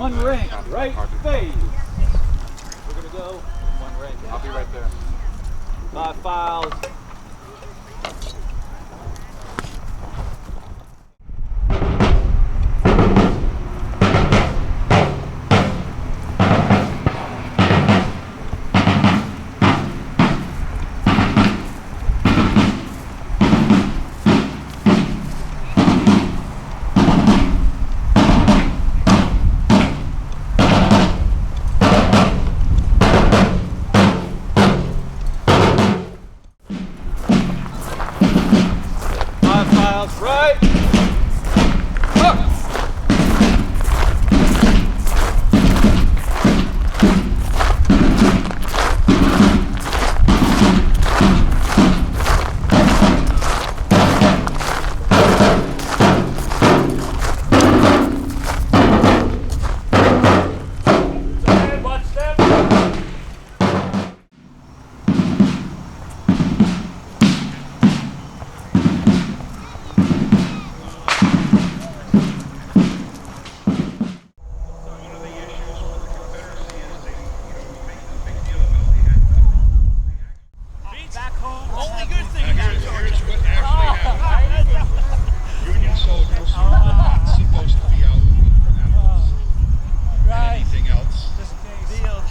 One ring, right phase. We're gonna go one ring. I'll be right there. 5 files. Right. Up.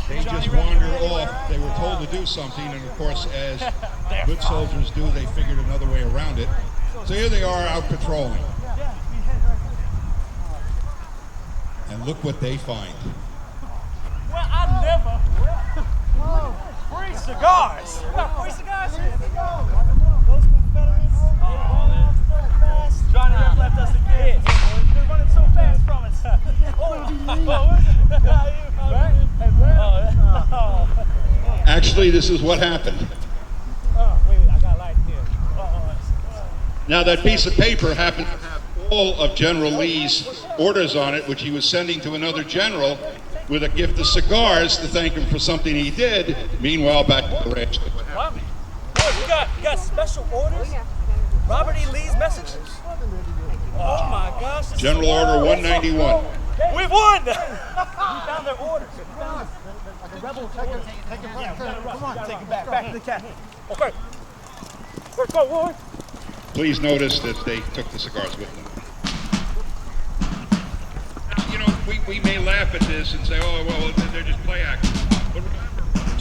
'They just wander off. They were told to do something, and of course, as good soldiers do, they figured another way around it. So here they are out patrolling. And look what they find. Well, I never. Free cigars. Free cigars here. Those Confederates. Johnny have left us again. They're running so fast from us. Actually, this is what happened. Wait, I got light here. Now, that piece of paper happened to have all of General Lee's orders on it, which he was sending to another general with a gift of cigars to thank him for something he did. Meanwhile, back to the ranch. You got special orders? Robert E. Lee's messages? Oh my gosh. General Order 191. We won! We found their orders. The rebel orders. Take it back. Come on, take it back. Back to the cat. Okay. Let's go, Warren. Please notice that they took the cigars with them. You know, we may laugh at this and say, oh, well, they're just play actors. But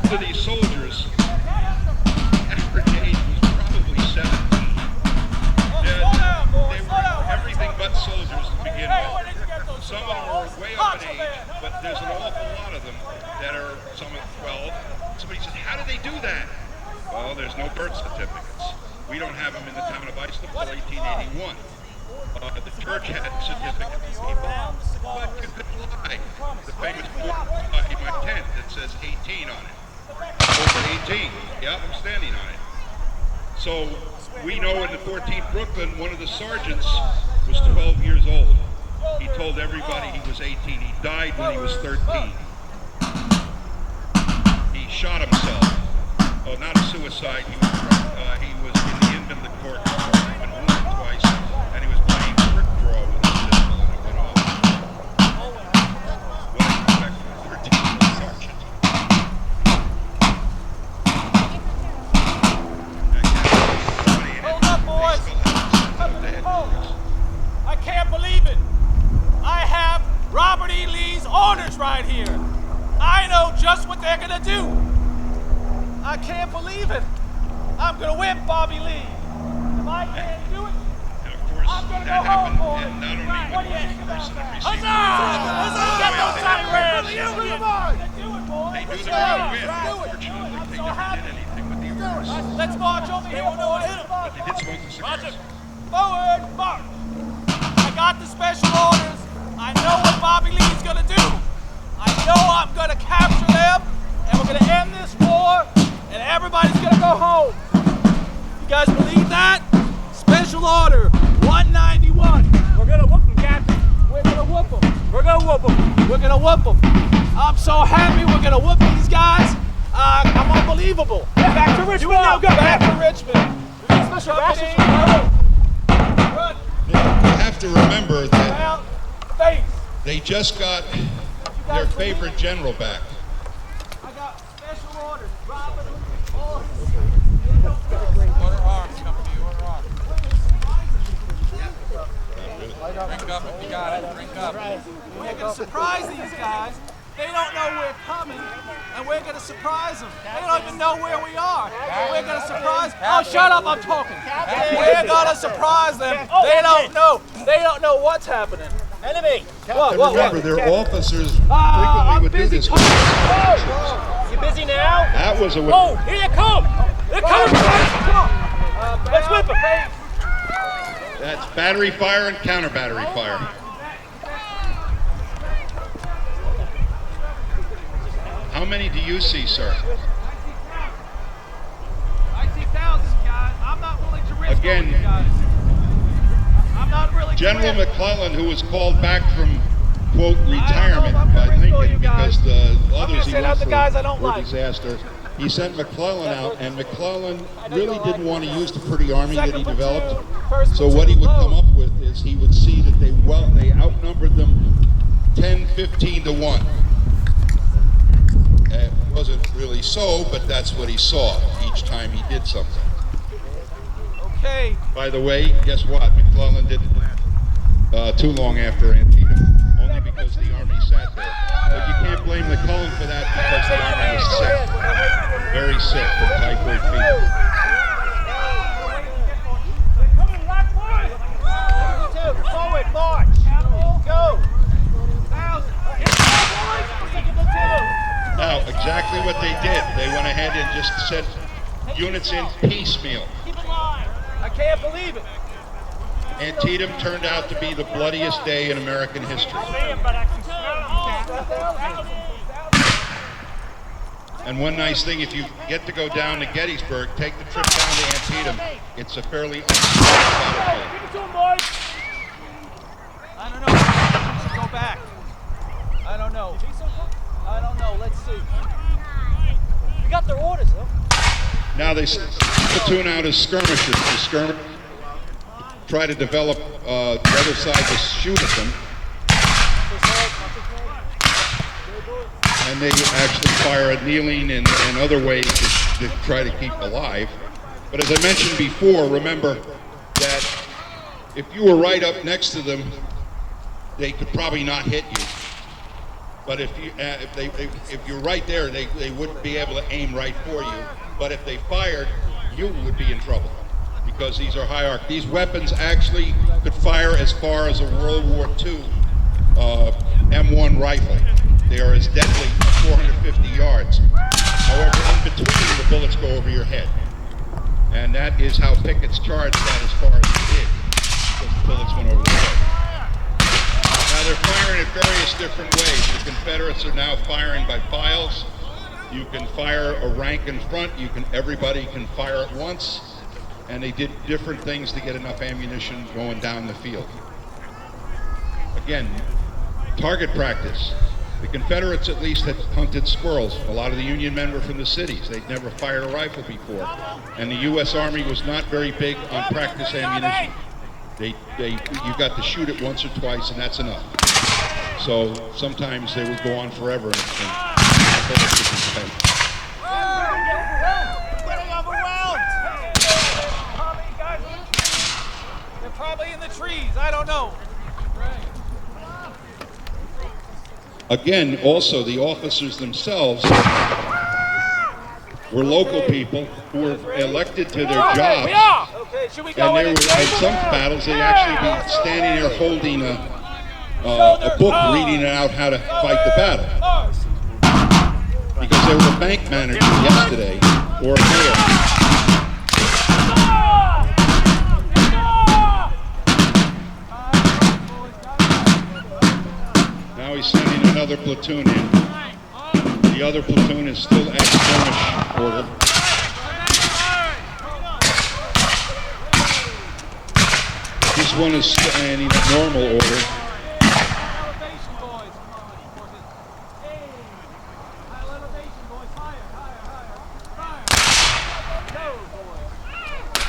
to these soldiers, average age was probably 17. They were everything but soldiers to begin with. Some of them are way up in age, but there's an awful lot of them that are some at 12. Somebody says, how do they do that? Well, there's no birth certificates. We don't have them in the town of Islip until 1881. The church had certificates, but you could lie. The famous book in my tent that says 18 on it. Over 18. Yeah, I'm standing on it. So we know in the 14th Brooklyn, one of the sergeants was 12 years old. He told everybody he was 18. He died when he was 13. He shot himself. Oh, not a suicide. He was in the invalid court. He'd been wounded twice, and he was playing brick draw with his pistol, and it went off. What do you expect from a 13-year-old sergeant? Hold up, boys. I can't believe it. I have Robert E. Lee's orders right here. I know just what they're gonna do. I can't believe it. I'm gonna win Bobby Lee. If I can't do it, And of course, I'm gonna that go home, happened, boys. and not only What do you with think the about person that? that received the Get those cigars! They knew they were going to win. Unfortunately, they never did anything with the orders. Let's march over here, boys. But they did smoke the cigars. Forward, march. I got the special orders. I know what Bobby Lee's gonna do. I know I'm gonna capture them, and we're gonna end this war, and everybody's gonna go home. You guys believe that? Special order 191. We're gonna whoop them, Captain. We're gonna whoop them. We're gonna whoop them. We're gonna whoop them. I'm so happy we're gonna whoop these guys. I'm unbelievable. Back to Richmond now. Go back to Richmond. Special rations. You have to remember that Face. they just got their favorite general back. I got special orders. Robert, all his... Order arms, company, order arms. Drink up if you got it, drink up. We're going to surprise these guys. They don't know we're coming, and we're going to surprise them. They don't even know where we are. We're going to surprise... Oh, shut up, I'm talking. We're going to surprise them. They don't know. They don't know what's happening. Enemy. And remember, their officers I'm frequently would do busy this. talking. You busy now? That was a Oh, here you come! They're coming! Let's whip them! That's battery fire and counter battery fire. How many do you see, sir? I see thousands, guys. I'm not willing to risk Again, all you guys. I'm not really General risk. McClellan, who was called back from, quote, retirement by Lincoln because the others he went for were disaster, he sent McClellan out, and McClellan really didn't want to use the pretty army that he developed. So what he would come up with is he would see that they outnumbered them 10, 15 to 1. It wasn't really so, but that's what he saw each time he did something. Okay. By the way, guess what? McClellan didn't last too long after Antietam, only because the army sat there. But you can't blame McClellan for that because the army was sick, very sick from typhoid fever. Forward, march! Go! Now, exactly what they did. They went ahead and just sent units in piecemeal. I can't believe it. Antietam turned out to be the bloodiest day in American history. And one nice thing, if you get to go down to Gettysburg, take the trip down to Antietam. It's a fairly battlefield. I don't know. We should go back. I don't know. I don't know. Let's see. We got their orders, though. Now they platoon out as skirmishers. The skirmishers try to develop the other side to shoot at them. And they actually fire annealing and other ways to try to keep alive. But as I mentioned before, remember that if you were right up next to them, they could probably not hit you. But if you're right there, they wouldn't be able to aim right for you. But if they fired, you would be in trouble because these are high arc. These weapons actually could fire as far as a World War II M1 rifle. They are as deadly as 450 yards. However, in between, the bullets go over your head. And that is how Pickett's charge got as far as he did, because the bullets went over the head. Now they're firing at various different ways. The Confederates are now firing by files. You can fire a rank in front. Everybody can fire at once. And they did different things to get enough ammunition going down the field. Again, target practice. The Confederates at least had hunted squirrels. A lot of the Union men were from the cities. They'd never fired a rifle before. And the U.S. Army was not very big on practice ammunition. You got to shoot it once or twice, and that's enough. So sometimes they would go on forever. And Getting overwhelmed. They're probably in the trees. I don't know. Again, also, the officers themselves were local people who were elected to their jobs. Okay, should we And go they were, in? in some battles, they'd actually be standing there holding a book, reading out how to fight the battle. Because they were a bank manager yesterday, or a mayor. Now he's sending another platoon in. The other platoon is still at skirmish order. This one is standing at normal order.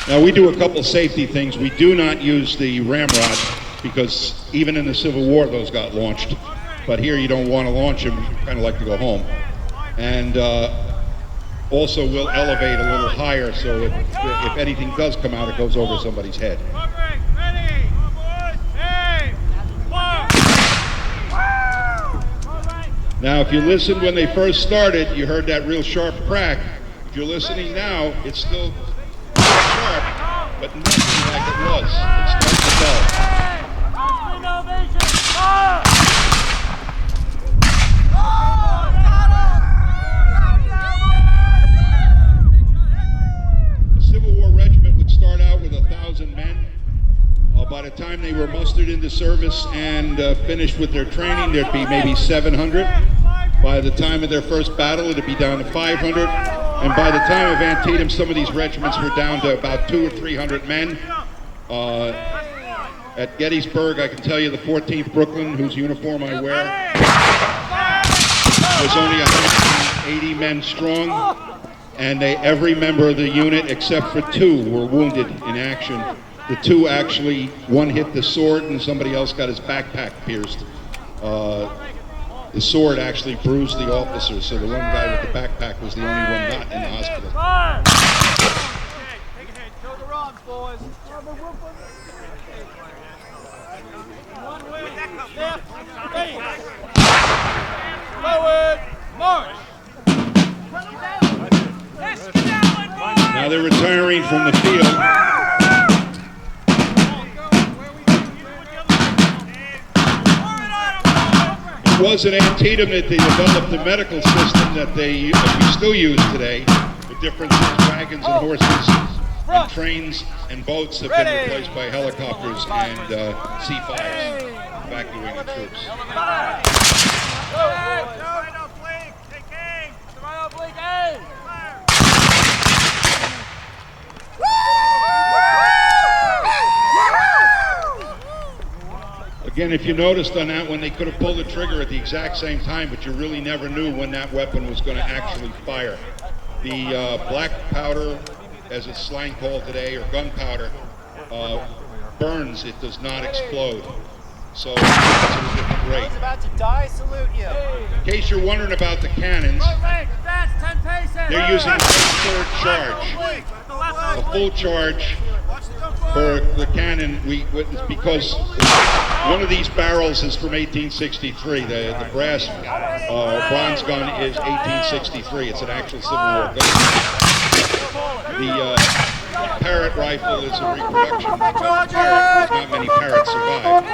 Now we do a couple safety things. We do not use the ramrod because even in the Civil War those got launched. but here you don't want to launch them, you kind of like to go home. And also we'll elevate a little higher, so if anything does come out, it goes over somebody's head. Now, if you listened when they first started, you heard that real sharp crack. If you're listening now, it's still sharp, but nothing like it was. It starts to dull. The Civil War regiment would start out with 1,000 men. By the time they were mustered into service and finished with their training, there'd be maybe 700. By the time of their first battle, it'd be down to 500. And by the time of Antietam, some of these regiments were down to about 200 or 300 men. At Gettysburg, I can tell you the 14th Brooklyn, whose uniform I wear, was only 180 men strong. And every member of the unit, except for 2, were wounded in action. The 2 actually, one hit the sword and somebody else got his backpack pierced. The sword actually bruised the officer, so the one guy with the backpack was the only one not in the hospital. Kill the rods, boys. Forward, march. Now they're retiring from the field. It was at Antietam that they developed the medical system that we still use today. The difference is wagons and horses and trains and boats have been replaced by helicopters and C-5s evacuating troops. Again, if you noticed on that one, they could have pulled the trigger at the exact same time, but you really never knew when that weapon was going to actually fire. The black powder, as it's slang called today, or gunpowder, burns. It does not explode. So it's a different rate. Those about to die, salute you. In case you're wondering about the cannons, they're using a third charge. A full charge for the cannon, because one of these barrels is from 1863. The brass bronze gun is 1863. It's an actual Civil War gun. The Parrot rifle is a reproduction of the Parrot. There's not many Parrots survive.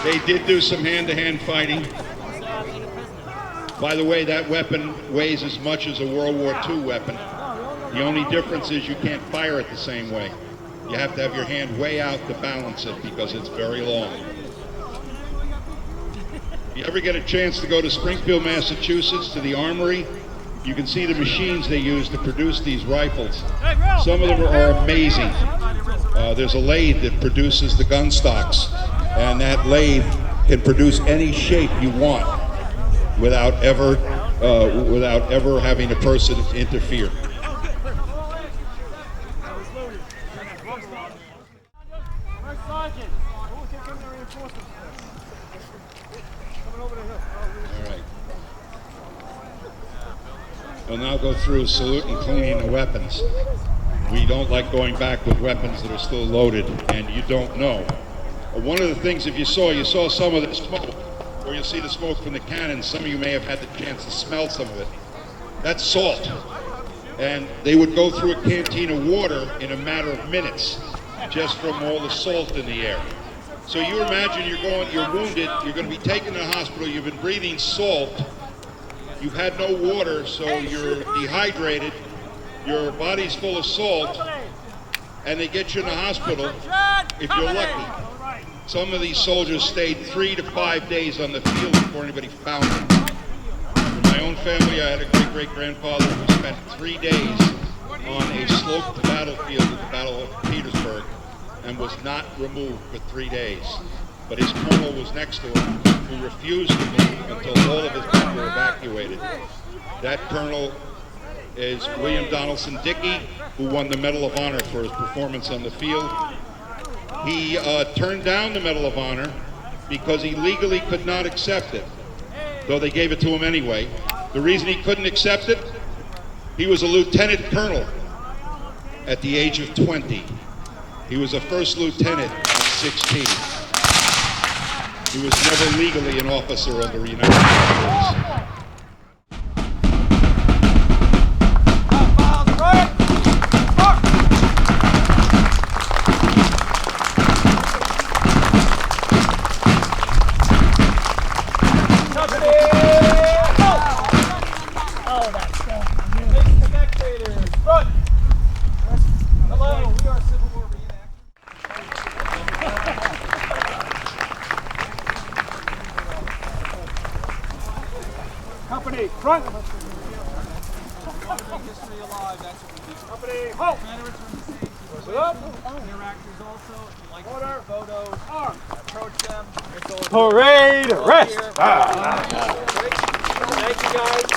They did do some hand-to-hand fighting. By the way, that weapon weighs as much as a World War II weapon. The only difference is you can't fire it the same way. You have to have your hand way out to balance it because it's very long. If you ever get a chance to go to Springfield, Massachusetts, to the armory, you can see the machines they use to produce these rifles. Some of them are amazing. There's a lathe that produces the gun stocks, and that lathe can produce any shape you want without ever having a person interfere. We'll now go through salute and cleaning the weapons. We don't like going back with weapons that are still loaded and you don't know. One of the things, if you saw some of the smoke, or you'll see the smoke from the cannon. Some of you may have had the chance to smell some of it. That's salt. And they would go through a canteen of water in a matter of minutes just from all the salt in the air. So you imagine you're wounded, you're going to be taken to the hospital, you've been breathing salt, you've had no water, so you're dehydrated, your body's full of salt, and they get you in the hospital if you're lucky. Some of these soldiers stayed 3 to 5 days on the field before anybody found them. In my own family, I had a great-great-grandfather who spent 3 days on a sloped battlefield at the Battle of Petersburg and was not removed for 3 days. But his colonel was next to him, who refused to move until all of his men were evacuated. That colonel is William Donaldson Dickey, who won the Medal of Honor for his performance on the field. He turned down the Medal of Honor because he legally could not accept it, though they gave it to him anyway. The reason he couldn't accept it, he was a lieutenant colonel at the age of 20. He was a first lieutenant at 16. He was never legally an officer under the United States. Company, front! History alive, that's what we do. Company, halt! Confederates are in the same Sit up! interactors also. If you like Order. to take photos, Arm! approach them. It's all Parade, rest! Great. Thank you guys.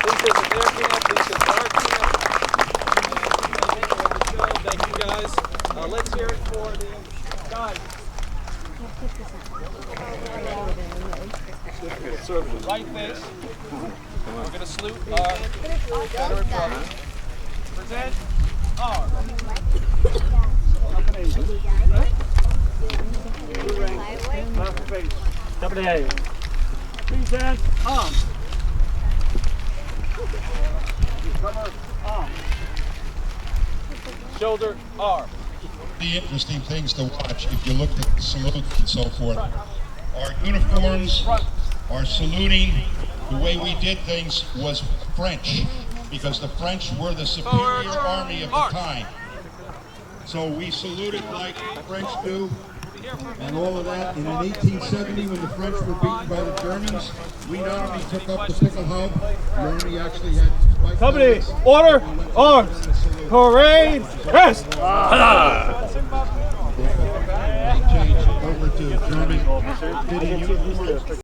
Please visit their camp. Please visit our camp. Thank you guys. Let's hear it for the guys. Right face. We're going to salute our Confederate brothers. Present arms. Left face. Company A. Present arms. Cover arms. Shoulder arm. The interesting things to watch if you look at the salutes and so forth. Our uniforms, our saluting, the way we did things was French, because the French were the superior army of the time. So we saluted like the French do, and all of that. And in 1870, when the French were beaten by the Germans, we not only took up the pickle hub, the army actually had spike Company, guns. order, arms. Parade, rest! Change over to German fitting uniforms.